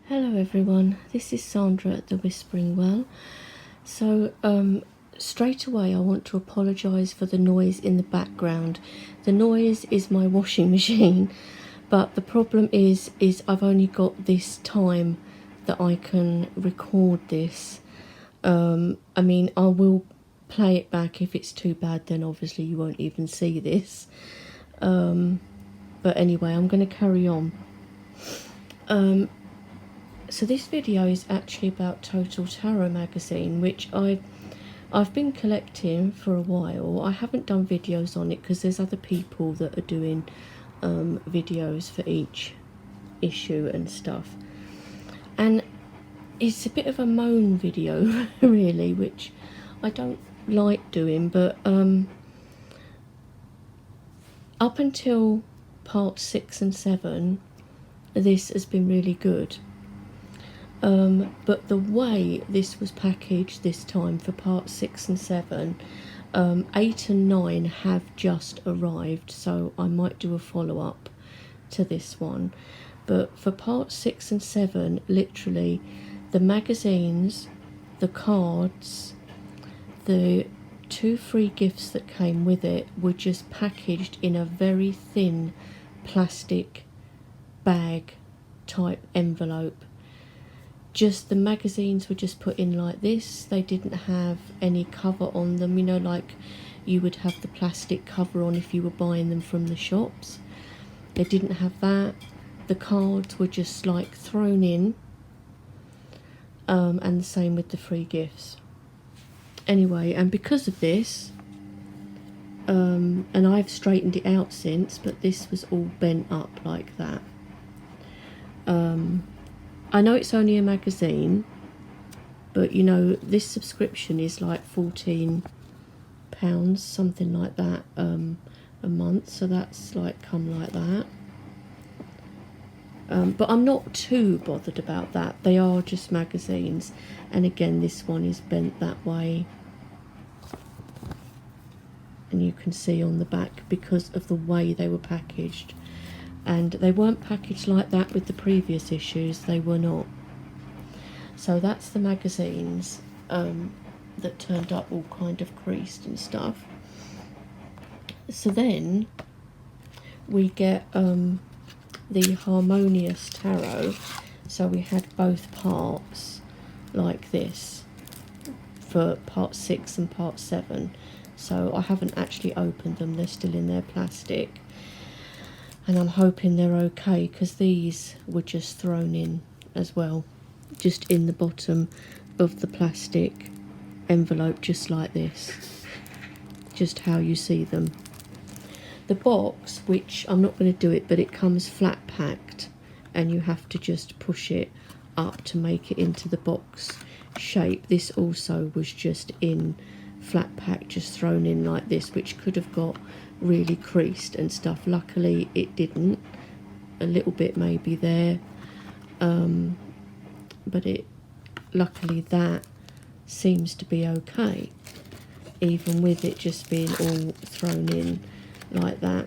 Hello everyone, this is Sandra at the Whispering Well. So straight away I want to apologise for the noise in the background. The noise is my washing machine, but the problem is I've only got this time that I can record this. I mean, I will play it back. If it's too bad, then obviously you won't even see this. But anyway, I'm going to carry on. So this video is actually about Total Tarot magazine, which I've been collecting for a while. I haven't done videos on it because there's other people that are doing videos for each issue and stuff. And it's a bit of a moan video, really, which I don't like doing, but up until part 6 and 7, this has been really good. But the way this was packaged this time for part 6 and 7, 8 and 9 have just arrived, so I might do a follow-up to this one. But for part 6 and 7, literally, the magazines, the cards, the 2 free gifts that came with it were just packaged in a very thin plastic bag type envelope. Just the magazines were just put in like this. They didn't have any cover on them, you know, like you would have the plastic cover on if you were buying them from the shops. They didn't have that. The cards were just like thrown in, and the same with the free gifts. Anyway, and because of this, and I've straightened it out since, but this was all bent up like that. I know it's only a magazine, but you know, this subscription is like £14, something like that, a month, so that's like come like that. But I'm not too bothered about that. They are just magazines, and again, this one is bent that way, and you can see on the back because of the way they were packaged. And they weren't packaged like that with the previous issues, they were not. So that's the magazines that turned up all kind of creased and stuff. So then we get the Harmonious Tarot. So we had both parts like this for part 6 and part 7. So I haven't actually opened them, they're still in their plastic. And I'm hoping they're okay, because these were just thrown in as well, just in the bottom of the plastic envelope, just like this, just how you see them. The box, which I'm not going to do it, but it comes flat packed, and you have to just push it up to make it into the box shape. This also was just in flat pack, just thrown in like this, which could have got really creased and stuff. Luckily it didn't. A little bit maybe there, but it luckily that seems to be okay, even with it just being all thrown in like that.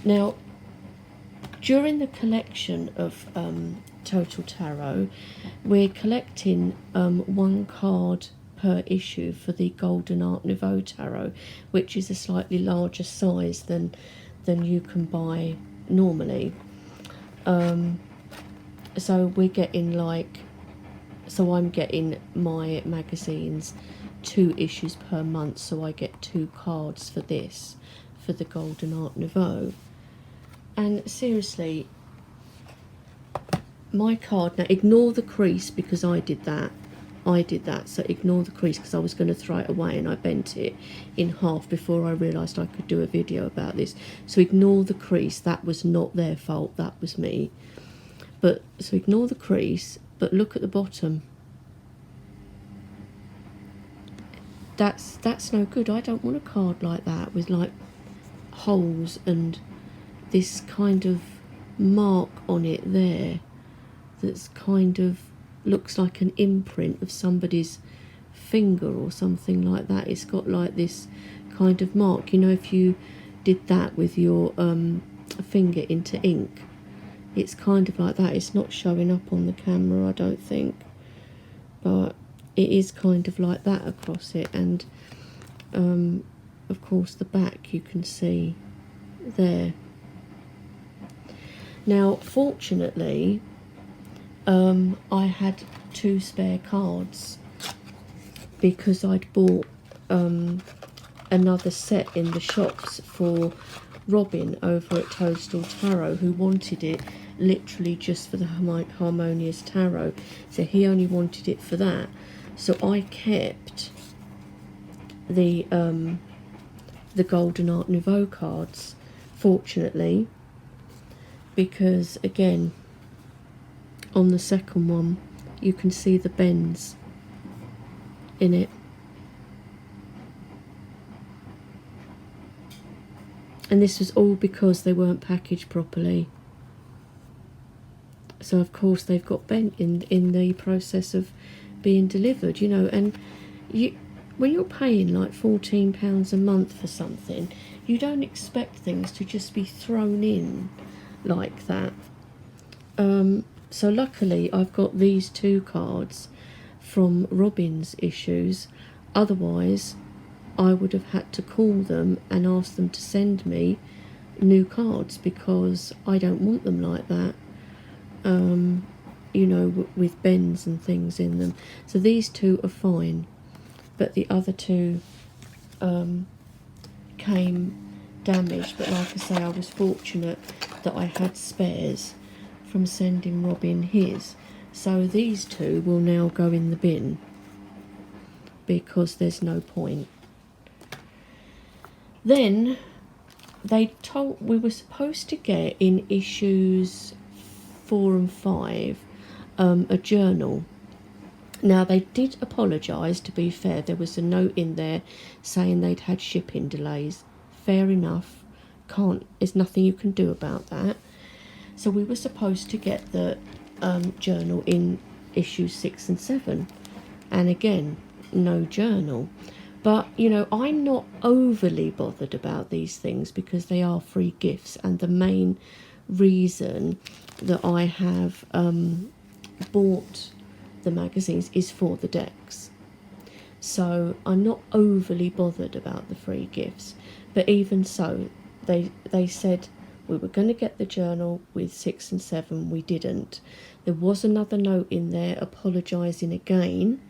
Now, during the collection of Total Tarot, we're collecting 1 card per issue for the Golden Art Nouveau Tarot, which is a slightly larger size than you can buy normally. So we're getting I'm getting my magazines 2 issues per month, so I get 2 cards for this, for the Golden Art Nouveau. And seriously, my card, now ignore the crease because I did that, so ignore the crease because I was going to throw it away and I bent it in half before I realised I could do a video about this. So ignore the crease, that was not their fault, that was me. But so ignore the crease, but look at the bottom. That's no good. I don't want a card like that with like holes and this kind of mark on it there that's kind of looks like an imprint of somebody's finger or something like that. It's got like this kind of mark, you know, if you did that with your finger into ink, it's kind of like that. It's not showing up on the camera, I don't think, but it is kind of like that across it. And of course the back you can see there. Now fortunately I had 2 spare cards because I'd bought another set in the shops for Robin over at Toadstool Tarot, who wanted it literally just for the Harmonious Tarot. So he only wanted it for that. So I kept the Golden Art Nouveau cards, fortunately, because again on the second one you can see the bends in it. And this was all because they weren't packaged properly. So of course they've got bent in the process of being delivered, you know. And when you're paying like £14 a month for something, you don't expect things to just be thrown in like that. So luckily I've got these 2 cards from Robin's issues. Otherwise I would have had to call them and ask them to send me new cards, because I don't want them like that, you know, with bends and things in them. So these 2 are fine, but the other 2 came damaged. But like I say, I was fortunate that I had spares from sending Robin his. So these 2 will now go in the bin because there's no point. Then they told we were supposed to get in issues 4 and 5 a journal. Now they did apologise, to be fair. There was a note in there saying they'd had shipping delays. Fair enough, there's nothing you can do about that. So we were supposed to get the journal in issues 6 and 7, and again no journal. But, you know, I'm not overly bothered about these things because they are free gifts, and the main reason that I have bought the magazines is for the decks. So I'm not overly bothered about the free gifts. But even so, they said we were going to get the journal with 6 and 7. We didn't. There was another note in there apologising again,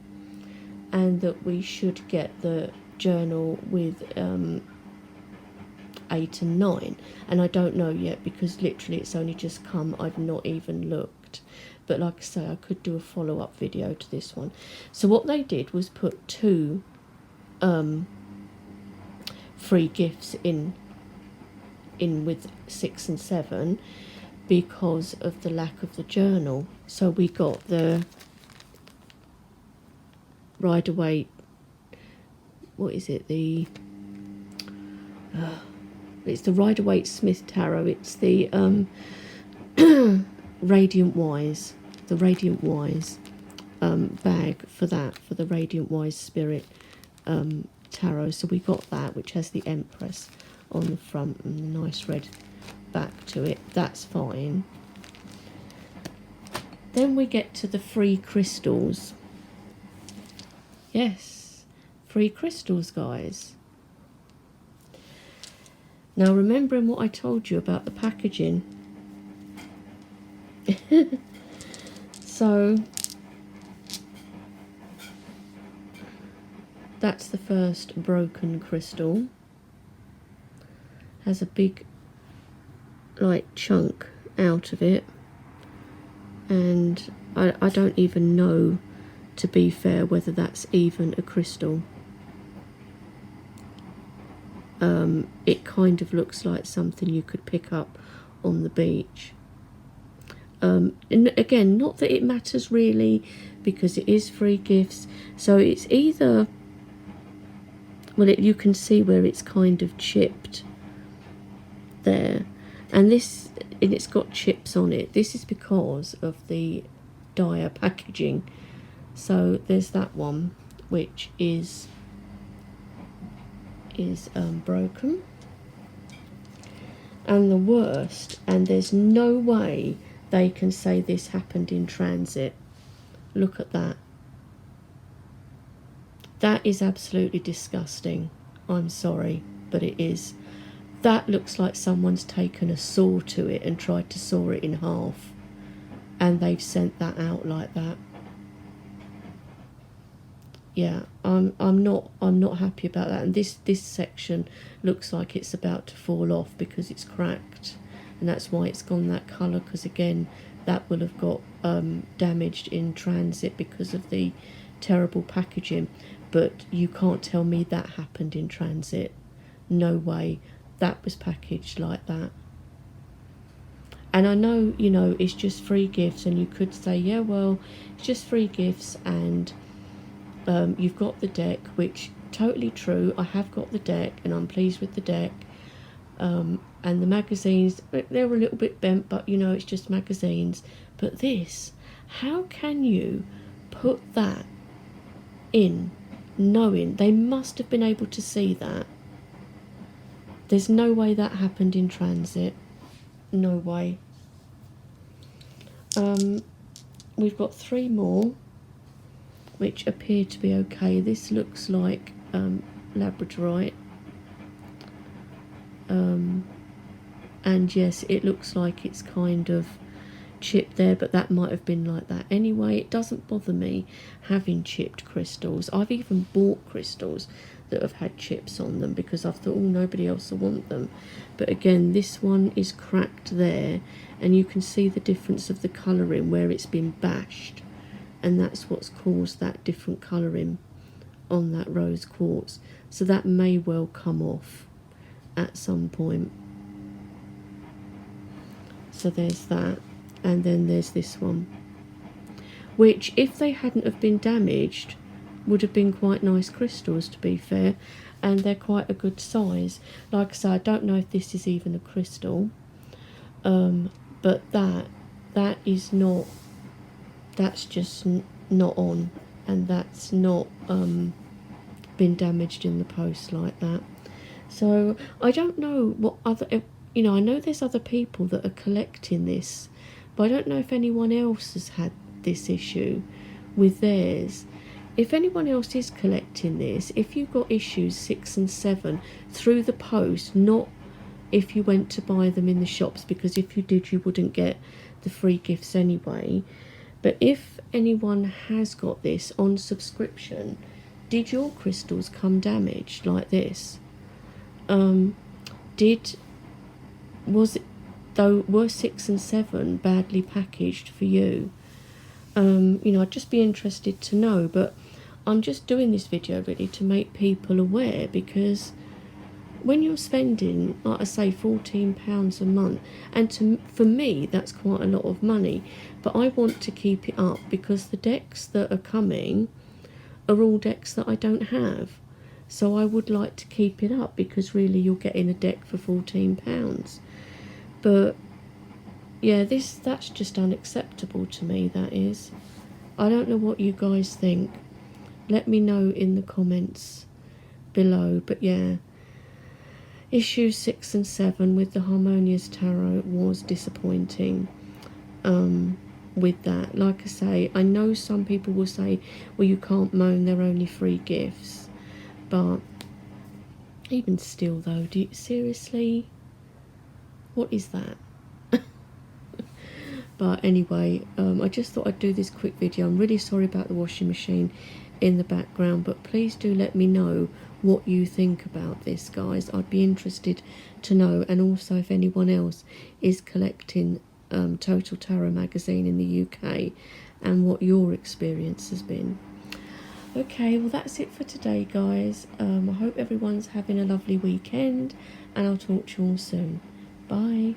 and that we should get the journal with 8 and 9, and I don't know yet because literally it's only just come. I've not even looked, but like I say, I could do a follow-up video to this one. So what they did was put 2 free gifts in with 6 and 7 because of the lack of the journal. So we got the Rider-Waite, what is it, it's the Rider-Waite Smith Tarot. It's the Radiant Wise, bag for that, for the Radiant Wise Spirit Tarot. So we got that, which has the Empress on the front and the nice red back to it. That's fine. Then we get to the free crystals. Yes, free crystals, guys. Now, remembering what I told you about the packaging. So, that's the first broken crystal. Has a big, like, chunk out of it. And I don't even know, to be fair, whether that's even a crystal. It kind of looks like something you could pick up on the beach. And again, not that it matters really, because it is free gifts. So it's either, well, you can see where it's kind of chipped there, and it's got chips on it. This is because of the dire packaging. So there's that one, which is broken. And the worst, and there's no way they can say this happened in transit. Look at that. That is absolutely disgusting. I'm sorry, but it is. That looks like someone's taken a saw to it and tried to saw it in half, and they've sent that out like that. Yeah, I'm not happy about that. And this section looks like it's about to fall off because it's cracked, and that's why it's gone that colour, because again that will have got damaged in transit because of the terrible packaging. But you can't tell me that happened in transit. No way. That was packaged like that. And I know, you know, it's just free gifts, and you could say, yeah, well, it's just free gifts, and you've got the deck, which totally true. I have got the deck, and I'm pleased with the deck. And the magazines, they're a little bit bent, but you know, it's just magazines. But this, how can you put that in knowing they must have been able to see that? There's no way that happened in transit. No way. We've got 3 more, which appear to be okay. This looks like labradorite. And yes, it looks like it's kind of chipped there, but that might have been like that anyway. It doesn't bother me having chipped crystals. I've even bought crystals that have had chips on them because I've thought, oh, nobody else will want them. But again, this one is cracked there, and you can see the difference of the colouring where it's been bashed, and that's what's caused that different colouring on that rose quartz. So that may well come off at some point. So there's that. And then there's this one, which if they hadn't have been damaged would have been quite nice crystals, to be fair, and they're quite a good size. Like I say, I don't know if this is even a crystal, but that is not, that's just not on, and that's not been damaged in the post like that. So I don't know what other, you know, I know there's other people that are collecting this, but I don't know if anyone else has had this issue with theirs. If anyone else is collecting this, if you got issues 6 and 7 through the post, not if you went to buy them in the shops, because if you did, you wouldn't get the free gifts anyway. But if anyone has got this on subscription, did your crystals come damaged like this? Were 6 and 7 badly packaged for you? You know, I'd just be interested to know. But I'm just doing this video really to make people aware, because when you're spending, like I say, £14 a month, and for me that's quite a lot of money, but I want to keep it up because the decks that are coming are all decks that I don't have. So I would like to keep it up, because really you're getting a deck for £14. But yeah, that's just unacceptable to me, that is. I don't know what you guys think. Let me know in the comments below. But yeah, issue 6 and 7 with the Harmonious Tarot was disappointing with that. Like I say, I know some people will say, well, you can't moan, they're only free gifts. But even still though, do you, seriously? What is that? But anyway, I just thought I'd do this quick video. I'm really sorry about the washing machine in the background, but please do let me know what you think about this, guys. I'd be interested to know. And also if anyone else is collecting Total Tarot magazine in the UK, and what your experience has been. Okay, well that's it for today, guys. I hope everyone's having a lovely weekend, and I'll talk to you all soon. Bye.